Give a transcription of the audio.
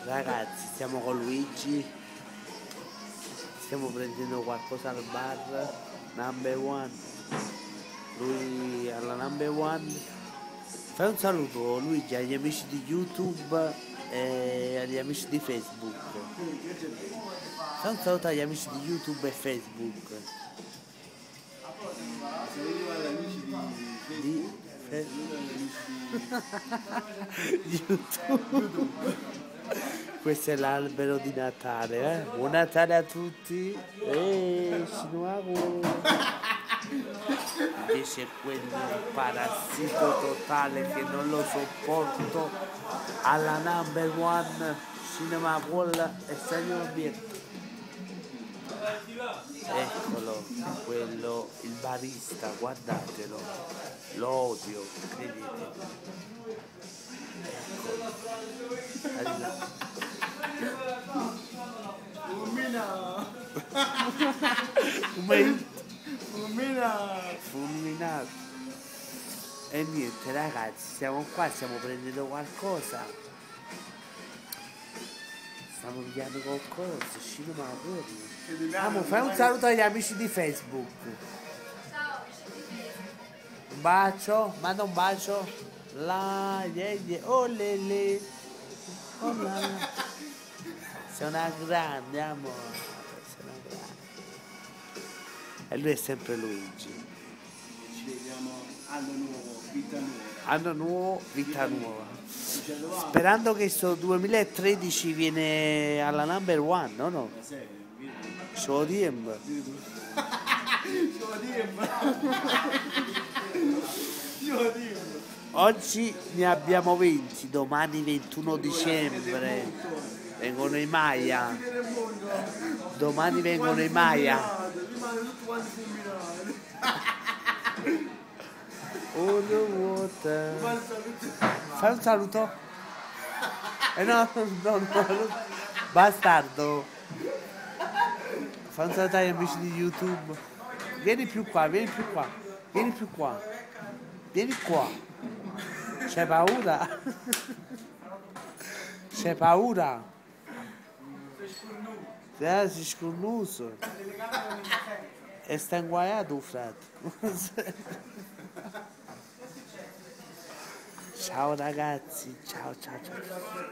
Ragazzi, siamo con Luigi, stiamo prendendo qualcosa al bar Number One. Lui alla Number One. Fai un saluto Luigi agli amici di YouTube e agli amici di Facebook. Fai un saluto agli amici di YouTube e Facebook. Di YouTube. Questo è l'albero di Natale, eh? Buon Natale a tutti! Sinuago! Invece quello parassito totale che non lo sopporto alla Number One Cinema Hall e Stadium Obietto. Eccolo, quello, il barista, guardatelo, lo odio, credete. Eccolo. Fulminato. E niente ragazzi, siamo qua, stiamo prendendo qualcosa. Stiamo pigliando qualcosa, cinema Amo, fai un saluto agli amici di Facebook. Un bacio, manda un bacio. La, oh lele. Oh la, la. Sei una grande, amore. Sei una grande. E lui è sempre Luigi. Ci vediamo anno nuovo, vita nuova. Anno nuovo, vita nuova. Sperando che questo 2013 viene alla Number One, no? No? Show diem. Oggi ne abbiamo 20, domani 21 dicembre vengono i Maya. Domani vengono i Maya. Oh the water. Fai un saluto? No, bastardo. Fai un saluto agli amici di YouTube. Vieni più qua, vieni più qua. Vieni più qua. Vieni qua. C'hai paura? C'hai paura? Sei scornuto. E sta inguaiato, frate. Ciao ragazzi, ciao ciao ciao.